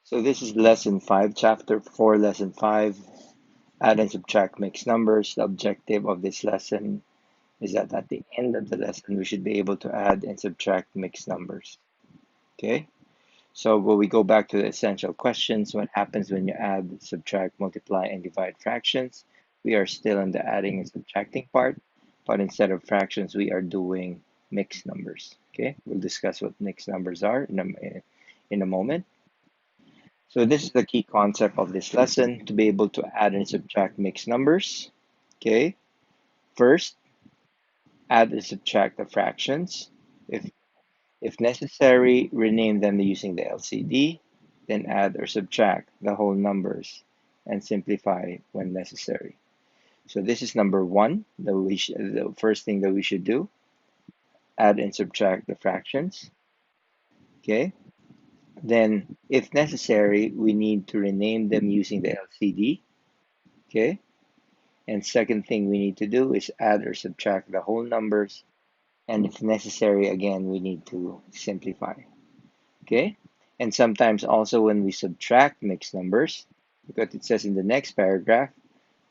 So this is lesson 5, chapter 4, lesson 5, add and subtract mixed numbers. The objective of this lesson is that at the end of the lesson, we should be able to add and subtract mixed numbers. Okay, so when we go back to the essential questions, what happens when you add, subtract, multiply, and divide fractions? We are still in the adding and subtracting part, but instead of fractions, we are doing mixed numbers. Okay, we'll discuss what mixed numbers are in a moment. So this is the key concept of this lesson to be able to add and subtract mixed numbers. Okay, first, add and subtract the fractions. If if necessary, rename them using the LCD, then add or subtract the whole numbers and simplify when necessary. So this is number one, the first thing that we should do, add and subtract the fractions. Okay, then if necessary, we need to rename them using the LCD. Okay, and second thing we need to do is add or subtract the whole numbers. And if necessary, again, we need to simplify. Okay? And sometimes also when we subtract mixed numbers, because it says in the next paragraph,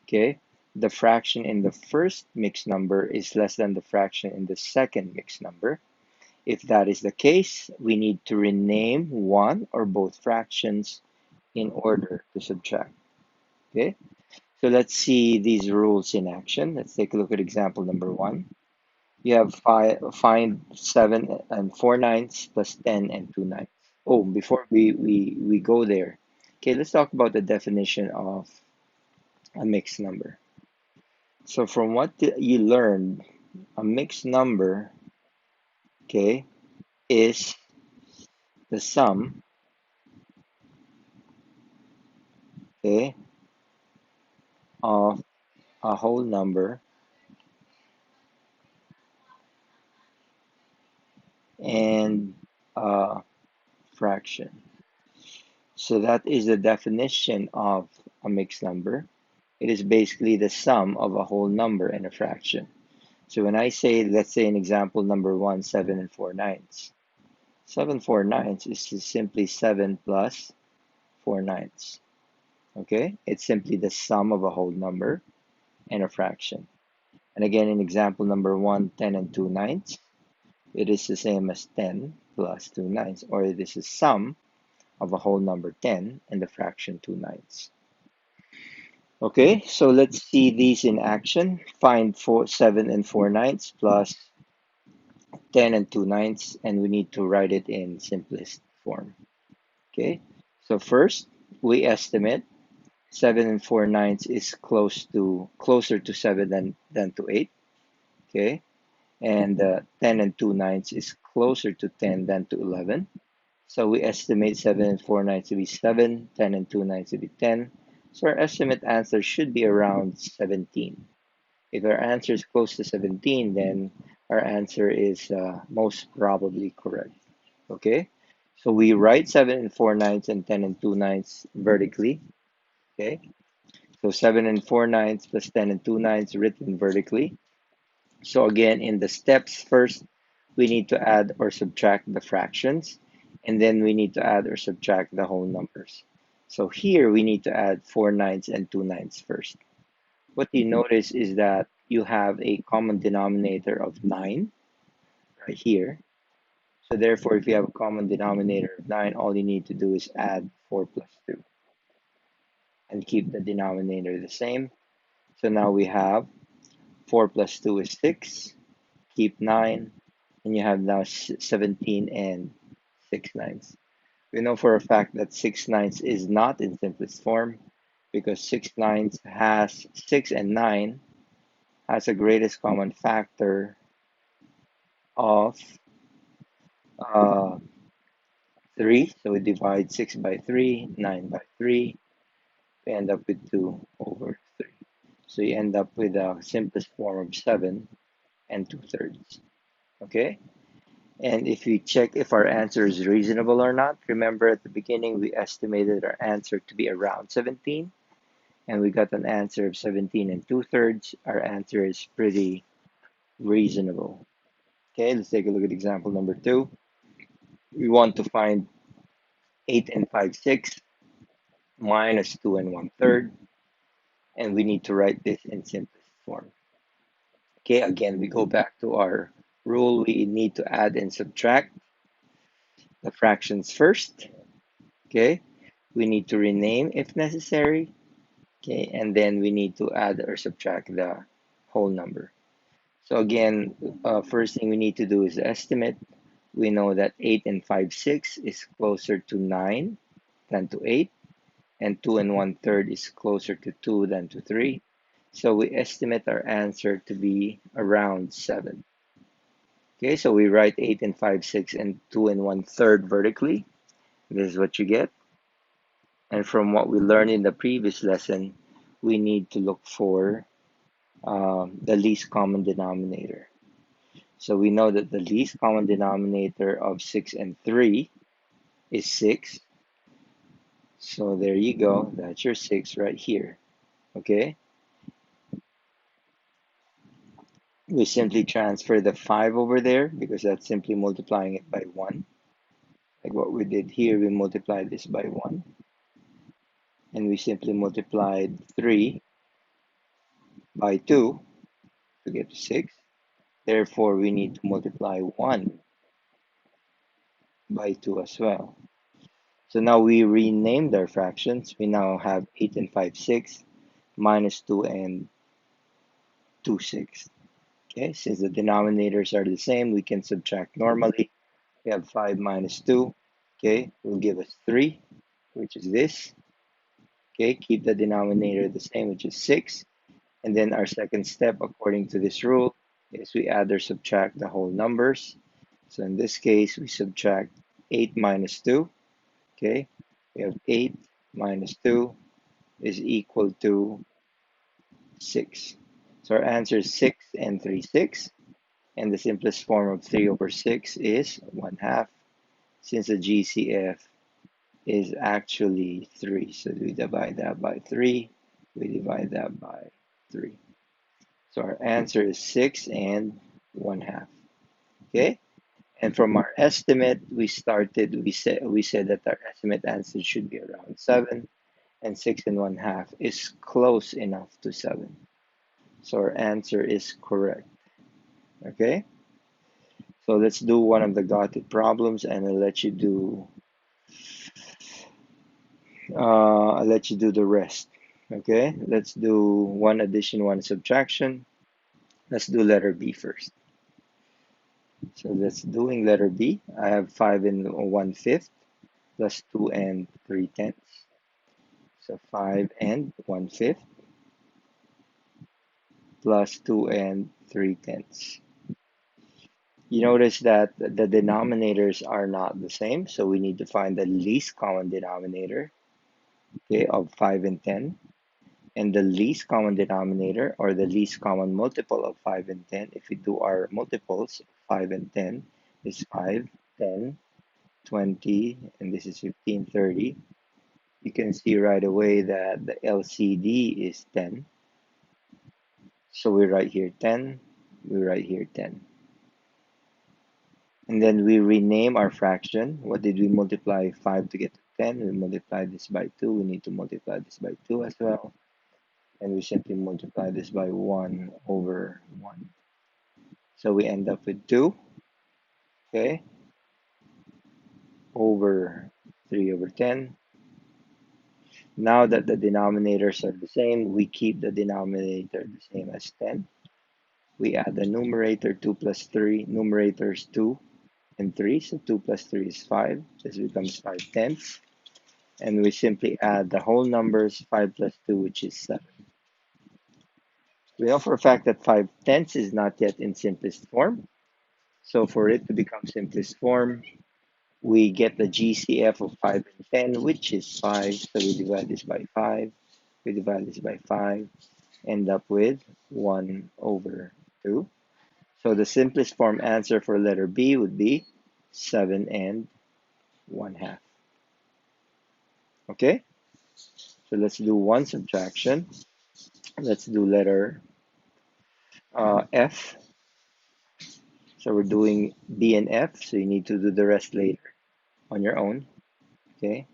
okay, the fraction in the first mixed number is less than the fraction in the second mixed number. If that is the case, we need to rename one or both fractions in order to subtract. Okay? So let's see these rules in action. Let's take a look at example number one. You have find 7 and 4 ninths plus 10 and 2 ninths. Oh, before we go there, okay, let's talk about the definition of a mixed number. So from what you learned, a mixed number, okay, is the sum, okay, of a whole number and a fraction. So that is the definition of a mixed number. It is basically the sum of a whole number and a fraction. So when I say, let's say in example number one, 7 and 4 ninths. 7 4 ninths is just simply 7 plus 4 ninths. Okay? It's simply the sum of a whole number and a fraction. And again, in example number one, 10 and 2 ninths, it is the same as 10 plus 2 ninths, or it is the sum of a whole number 10 and the fraction 2 ninths. Okay, so let's see these in action. Find 7 and 4 ninths plus 10 and 2 ninths, and we need to write it in simplest form. Okay, so first we estimate 7 and 4 ninths is closer to 7 than to 8. Okay, and 10 and 2 ninths is closer to 10 than to 11. So we estimate 7 and 4 ninths to be 7, 10 and 2 ninths to be 10. So our estimate answer should be around 17. If our answer is close to 17, then our answer is most probably correct. Okay, so we write 7 and 4 ninths and 10 and 2 ninths vertically. Okay, so 7 and 4 ninths plus 10 and 2 ninths written vertically. So again, in the steps, first we need to add or subtract the fractions, and then we need to add or subtract the whole numbers. So here we need to add 4 ninths and 2 ninths first. What you notice is that you have a common denominator of 9 right here. So therefore, if you have a common denominator of 9, all you need to do is add 4 plus 2 and keep the denominator the same. So now we have 4 plus 2 is 6, keep 9, and you have now 17 and 6 ninths. We know for a fact that 6 ninths is not in simplest form because 6 ninths has 6 and 9 has a greatest common factor of uh, 3. So we divide 6 by 3, 9 by 3. We end up with 2 over 3. So you end up with a simplest form of 7 and 2/3. Okay? And if we check if our answer is reasonable or not, remember at the beginning we estimated our answer to be around 17, and we got an answer of 17 and 2/3. Our answer is pretty reasonable. Okay, let's take a look at example number 2. We want to find 8 and 5/6. minus 2 and 1/3, and we need to write this in simplest form. Okay, again, we go back to our rule. We need to add and subtract the fractions first. Okay, we need to rename if necessary. Okay, and then we need to add or subtract the whole number. So again, first thing we need to do is estimate. We know that 8 and 5/6 is closer to 9 than to 8, and 2 and 1/3 is closer to 2 than to 3. So we estimate our answer to be around 7. Okay, so we write 8 and 5/6 and 2 and 1/3 vertically. This is what you get. And from what we learned in the previous lesson, we need to look for the least common denominator. So we know that the least common denominator of 6 and 3 is 6. So there you go. That's your 6 right here. Okay. We simply transfer the 5 over there because that's simply multiplying it by 1. Like what we did here, we multiplied this by 1. And we simply multiplied 3 by 2 to get to 6. Therefore, we need to multiply 1 by 2 as well. So now we renamed our fractions. We now have 8 and 5/6 minus 2 and 2/6. Okay, since the denominators are the same, we can subtract normally. We have 5 minus 2. Okay, will give us 3, which is this. Okay, keep the denominator the same, which is 6. And then our second step, according to this rule, is we add or subtract the whole numbers. So in this case, we subtract 8 minus 2. Okay, we have 8 minus 2 is equal to 6. So our answer is 6 and 3/6. And the simplest form of 3 over 6 is 1/2, since the GCF is actually 3. So we divide that by 3. We divide that by 3. So our answer is 6 and 1/2. Okay? And from our estimate, we said that our estimate answer should be around 7, and 6 and 1/2 is close enough to 7. So our answer is correct. Okay? So let's do one of the got it problems, and I'll let you do the rest. Okay? Let's do one addition, one subtraction. Let's do letter B first. So let's doing letter B. I have 5 and 1/5 plus 2 and 3/10. So 5 and 1/5 plus 2 and 3/10. You notice that the denominators are not the same, so we need to find the least common denominator, okay, of 5 and 10. And the least common denominator, or the least common multiple of 5 and 10, if we do our multiples, 5 and 10 is 5, 10, 20, and this is 15, 30. You can see right away that the LCD is 10. So we write here 10, we write here 10. And then we rename our fraction. What did we multiply 5 to get to 10? We multiply this by 2. We need to multiply this by 2 as well. And we simply multiply this by 1 over 1. So we end up with 2, okay, over 3 over 10. Now that the denominators are the same, we keep the denominator the same as 10. We add the numerator, 2 plus 3. Numerator is 2 and 3, so 2 plus 3 is 5. This becomes 5/10. And we simply add the whole numbers, 5 plus 2, which is 7. We know for a fact that 5/10 is not yet in simplest form. So for it to become simplest form, we get the GCF of 5 and 10, which is 5. So we divide this by 5. We divide this by 5. End up with 1 over 2. So the simplest form answer for letter B would be 7 and 1/2. Okay? So let's do one subtraction. Let's do letter F. So we're doing B and F, so you need to do the rest later on your own. Okay?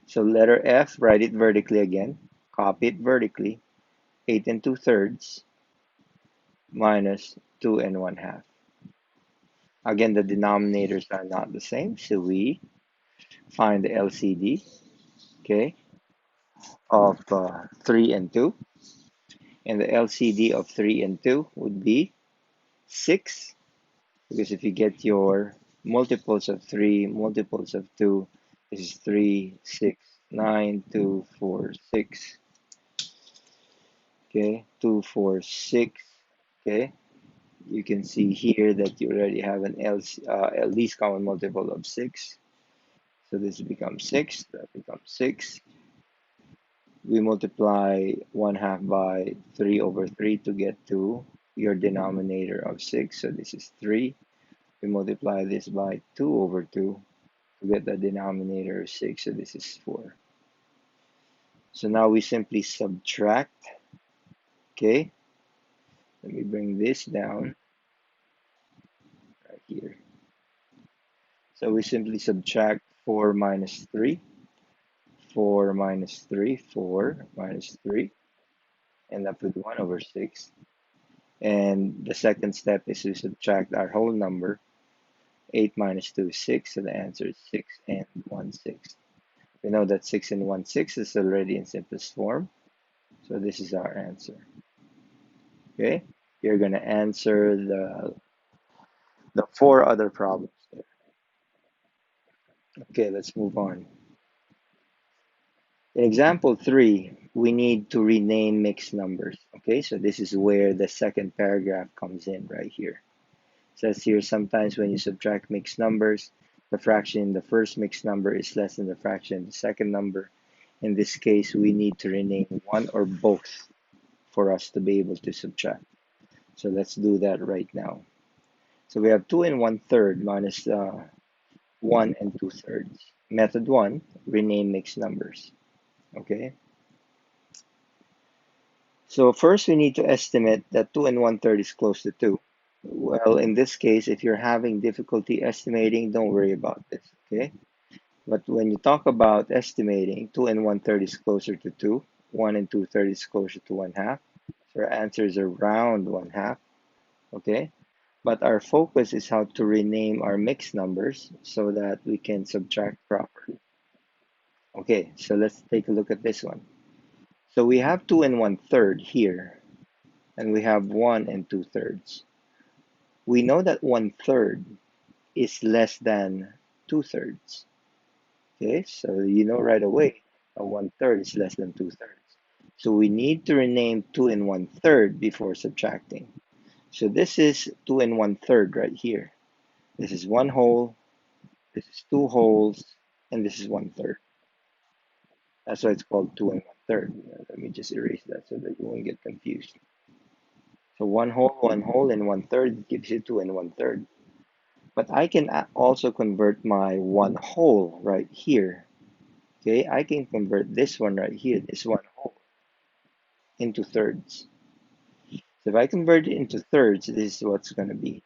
So letter F, write it vertically again. Copy it vertically. 8 and 2/3 minus 2 and 1/2. Again, the denominators are not the same, so we find the LCD, okay, of 3 and 2. And the LCD of 3 and 2 would be 6, because if you get your multiples of 3, multiples of 2, this is 3, 6, 9, 2, 4, 6, okay, 2, 4, 6, okay. You can see here that you already have an at least common multiple of 6. So this becomes 6, that becomes 6. We multiply 1/2 by 3 over 3 to get to your denominator of 6. So this is 3. We multiply this by 2 over 2 to get the denominator of 6. So this is 4. So now we simply subtract. Okay, let me bring this down right here. So we simply subtract 4 minus 3. 4 minus 3, 4 minus 3, end up with 1 over 6. And the second step is to subtract our whole number. 8 minus 2 is 6, so the answer is 6 and 1/6. We know that 6 and 1/6 is already in simplest form, so this is our answer. Okay, you're going to answer the four other problems there. Okay, let's move on. In example 3, we need to rename mixed numbers. Okay, so this is where the second paragraph comes in right here. It says here, sometimes when you subtract mixed numbers, the fraction in the first mixed number is less than the fraction in the second number. In this case, we need to rename one or both for us to be able to subtract. So let's do that right now. So we have 2 and 1/3 minus 1 and 2/3. Method 1, rename mixed numbers. Okay. So first we need to estimate that 2 and 1/3 is close to 2. Well, in this case, if you're having difficulty estimating, don't worry about this, okay? But when you talk about estimating, 2 and 1/3 is closer to 2. 1 and 2/3 is closer to 1/2. So our answer is around 1/2, okay? But our focus is how to rename our mixed numbers so that we can subtract properly. Okay, so let's take a look at this one. So we have 2 and 1/3 here, and we have 1 and 2/3. We know that 1/3 is less than 2/3. Okay, so you know right away a 1/3 is less than 2/3. So we need to rename 2 and 1/3 before subtracting. So this is 2 and 1/3 right here. This is one whole, this is two wholes, and this is 1/3. That's why it's called 2 and 1/3. Let me just erase that so that you won't get confused. So one whole, and 1/3 gives you 2 and 1/3. But I can also convert my one whole right here. Okay, I can convert this one right here, this one whole, into thirds. So if I convert it into thirds, this is what's going to be.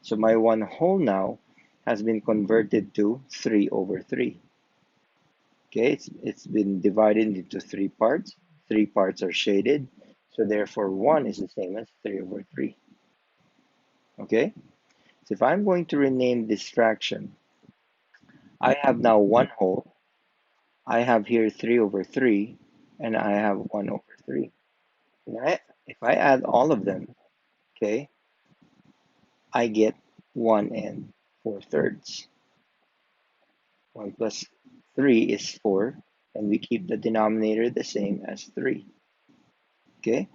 So my one whole now has been converted to 3 over 3. Okay, it's been divided into 3 parts. 3 parts are shaded, so therefore 1 is the same as 3 over 3. Okay, so if I'm going to rename this fraction, I have now one whole, I have here 3 over 3, and I have 1 over 3. If I add all of them, okay, I get 1 and 4/3. 1 plus 3 is 4, and we keep the denominator the same as 3. Okay,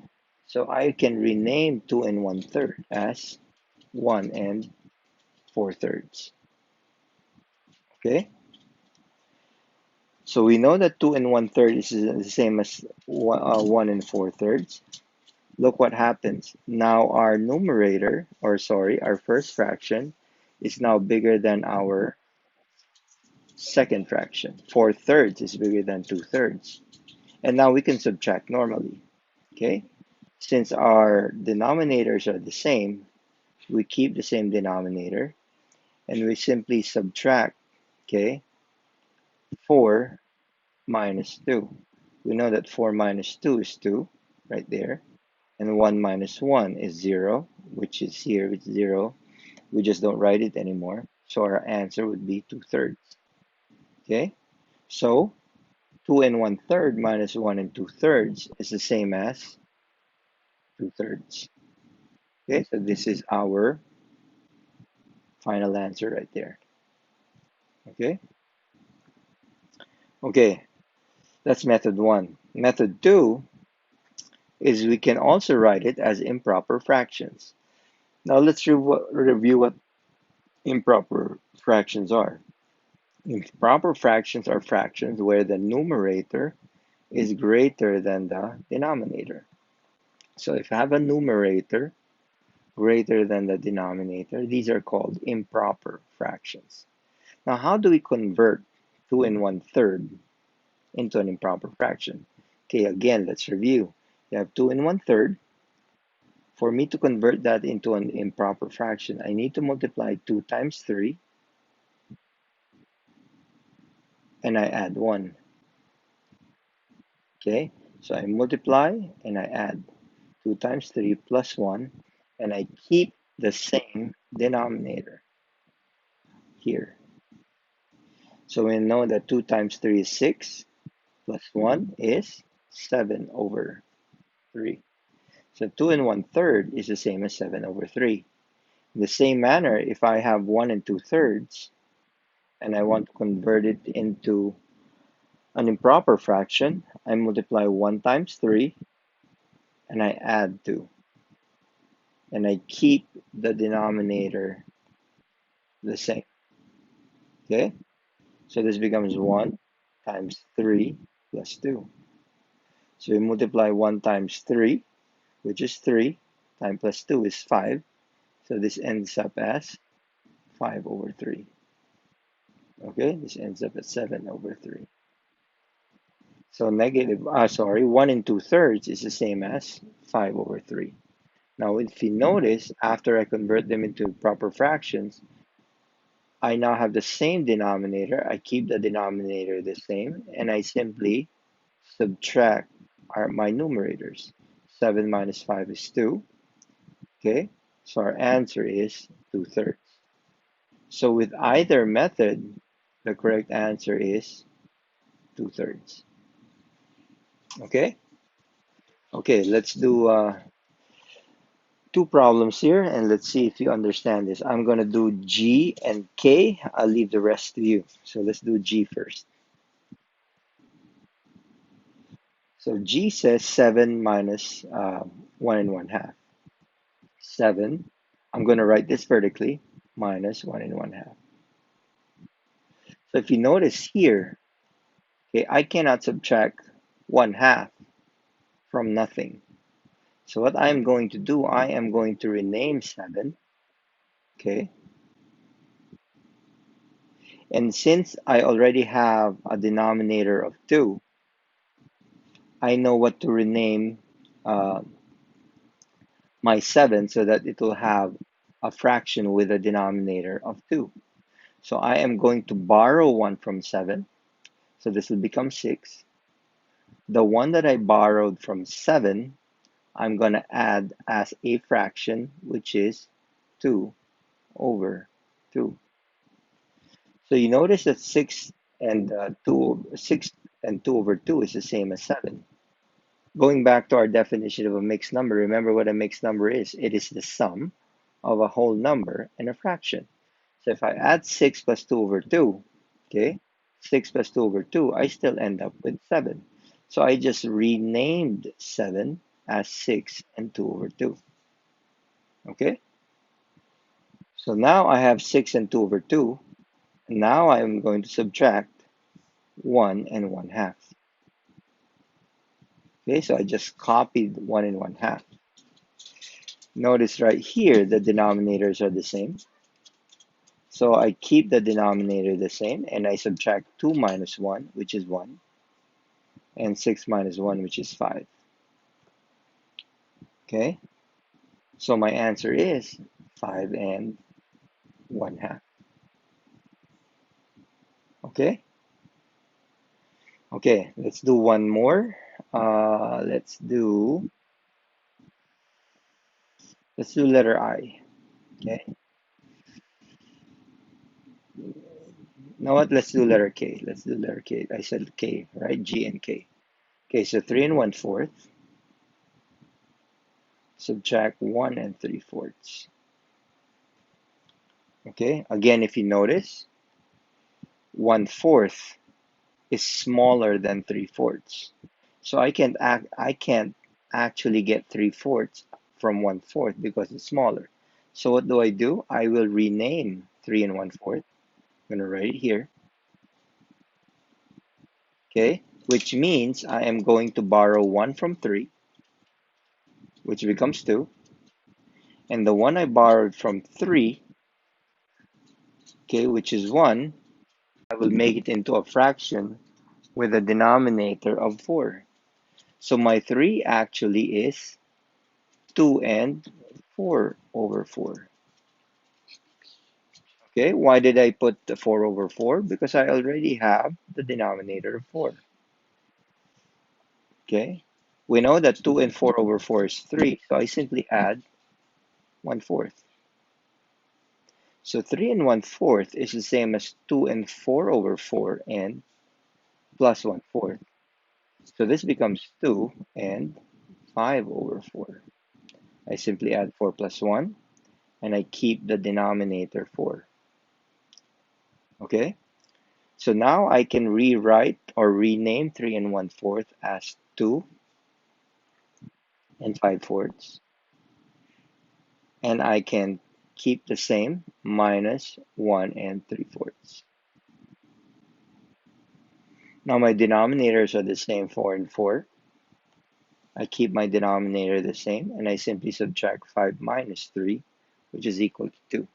so I can rename 2 and 1/3 as 1 and 4/3. Okay, so we know that 2 and 1/3 is the same as 1 and 4/3. Look what happens. Now our numerator, or sorry, our first fraction is now bigger than our second fraction. 4/3 is bigger than 2/3. And now we can subtract normally. Okay? Since our denominators are the same, we keep the same denominator and we simply subtract, okay, 4 minus 2. We know that 4 minus 2 is 2, right there. And 1 minus 1 is 0, which is here, it's 0. We just don't write it anymore. So our answer would be 2/3. Okay? So 2 and 1/3 minus 1 and 2/3 is the same as 2/3. Okay, so this is our final answer right there. Okay? Okay, that's method 1. Method 2 is we can also write it as improper fractions. Now let's review what improper fractions are. Improper fractions are fractions where the numerator is greater than the denominator. So if I have a numerator greater than the denominator, these are called improper fractions. Now, how do we convert 2 and 1/3 into an improper fraction? Okay, again, let's review. You have 2 and 1/3. For me to convert that into an improper fraction, I need to multiply 2 times 3 and I add 1. Okay, so I multiply and I add 2 times 3 plus 1, and I keep the same denominator here. So we know that 2 times 3 is 6, plus 1 is 7 over 3. So 2 and 1/3 is the same as 7 over 3. In the same manner, if I have 1 and 2/3, and I want to convert it into an improper fraction, I multiply 1 times 3, and I add 2. And I keep the denominator the same. Okay? So this becomes 1 times 3 plus 2. So we multiply 1 times 3, which is 3, time plus 2 is 5. So this ends up as 5 over 3. Okay, this ends up at 7 over 3. So 1 and 2/3 is the same as 5 over 3. Now, if you notice, after I convert them into proper fractions, I now have the same denominator. I keep the denominator the same, and I simply subtract my numerators. 7 minus 5 is 2. Okay, so our answer is 2/3. So with either method, the correct answer is 2/3. Okay? Okay, let's do two problems here and let's see if you understand this. I'm going to do G and K. I'll leave the rest to you. So let's do G first. So G says 7 minus 1 and 1/2. 7, I'm going to write this vertically, minus 1 and 1/2. So if you notice here, okay, I cannot subtract 1/2 from nothing. So what I'm going to do, I am going to rename 7, okay? And since I already have a denominator of 2, I know what to rename uh, my 7 so that it will have a fraction with a denominator of 2. So I am going to borrow 1 from 7, so this will become 6. The one that I borrowed from 7, I'm going to add as a fraction, which is 2 over 2. So you notice that 6 and 2 over 2 is the same as 7. Going back to our definition of a mixed number, remember what a mixed number is. It is the sum of a whole number and a fraction. So if I add 6 plus 2 over 2, okay, 6 plus 2 over 2, I still end up with 7. So I just renamed 7 as 6 and 2 over 2. Okay? So now I have 6 and 2 over 2. Now I am going to subtract 1 and 1/2. Okay, so I just copied 1 and 1/2. Notice right here the denominators are the same. So I keep the denominator the same and I subtract 2 minus 1, which is 1, and 6 minus 1, which is 5. Okay, so my answer is 5 and 1/2. Okay, Okay, let's do one more. Let's do letter I. Okay. Now what? Let's do letter K. Let's do letter K. I said K, right? G and K. Okay, so 3 and 1/4. Subtract 1 and 3/4. Okay. Again, if you notice, 1/4 is smaller than 3/4. So I can't actually get 3/4 from 1/4 because it's smaller. So what do? I will rename 3 and 1/4. I'm gonna write it here. Okay, which means I am going to borrow 1 from 3, which becomes 2, and the one I borrowed from 3, okay, which is 1, I will make it into a fraction with a denominator of 4. So my 3 actually is 2 and 4/4. Okay, why did I put the 4/4? Because I already have the denominator of 4. Okay, we know that 2 and 4/4 is 3, so I simply add 1/4. So 3 and 1/4 is the same as 2 and 4/4 and plus 1/4. So this becomes 2 and 5/4. I simply add 4 plus 1 and I keep the denominator 4. Okay? So now I can rewrite or rename 3 and 1/4 as 2 and 5/4. And I can keep the same minus 1 and 3/4. Now my denominators are the same, 4 and 4. I keep my denominator the same and I simply subtract 5 minus 3, which is equal to 2.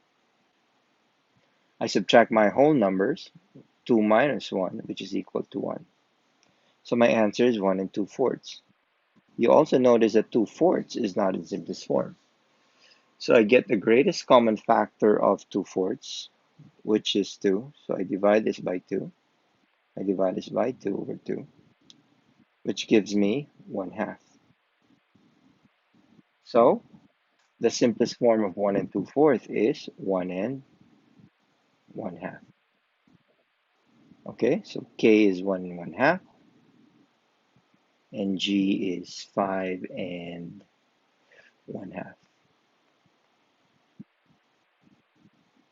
I subtract my whole numbers, 2 minus 1, which is equal to 1. So my answer is 1 and 2/4. You also notice that 2/4 is not in simplest form. So I get the greatest common factor of 2/4, which is 2. So I divide this by 2. I divide this by 2 over 2, which gives me 1/2. So the simplest form of 1 and 2/4 is 1 and 1/2. Okay, so K is 1 and 1/2 and G is 5 and 1/2.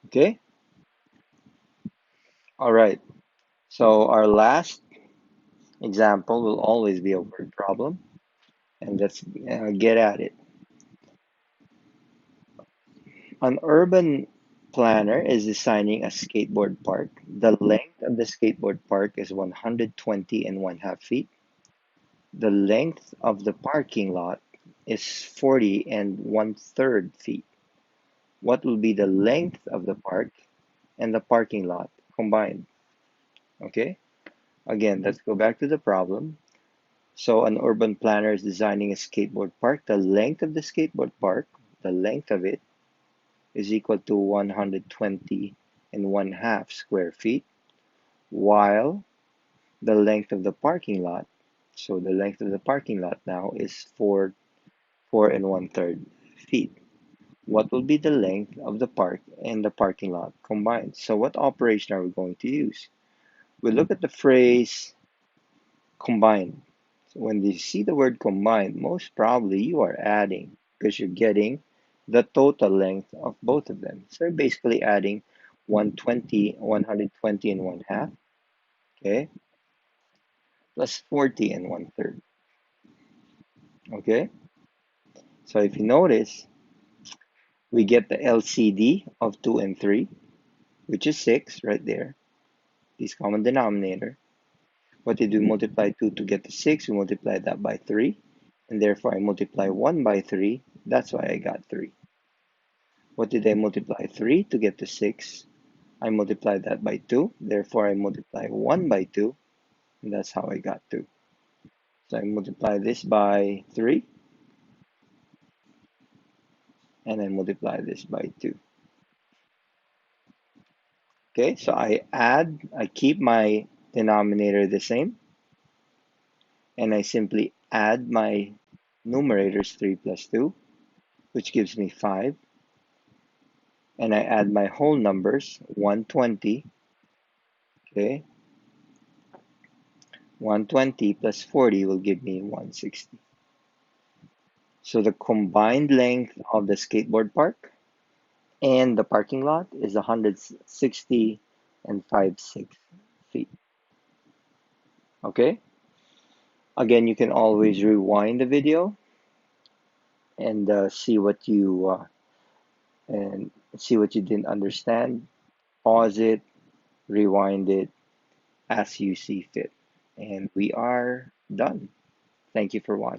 Okay, all right. So our last example will always be a word problem, and let's get at it. An urban planner is designing a skateboard park. The length of the skateboard park is 120 and 1/2 feet. The length of the parking lot is 40 and 1/3 feet. What will be the length of the park and the parking lot combined? Okay, again, let's go back to the problem. So an urban planner is designing a skateboard park. The length of the skateboard park, the length of it is equal to 120 and 1/2 square feet, while the length of the parking lot, so the length of the parking lot now is 4 and 1/3 feet. What will be the length of the park and the parking lot combined? So what operation are we going to use? We look at the phrase combined. So when you see the word combined, most probably you are adding because you're getting the total length of both of them. So you're basically adding 120 and 1/2, okay, plus 40 and 1/3, okay. So if you notice, we get the LCD of 2 and 3, which is 6 right there, this common denominator. What did we multiply 2 to get the 6? We multiply that by 3, and therefore I multiply 1 by 3. That's why I got 3. What did I multiply 3 to get the 6? I multiplied that by 2. Therefore, I multiply 1 by 2, and that's how I got 2. So I multiply this by 3, and I multiply this by 2. Okay, so I keep my denominator the same, and I simply add my numerators 3 plus 2, which gives me 5, and I add my whole numbers 120, okay? 120 plus 40 will give me 160. So the combined length of the skateboard park and the parking lot is 160 and 5/6 feet. Okay? Again, you can always rewind the video and see what you didn't understand. Pause it, rewind it as you see fit. And we are done. Thank you for watching.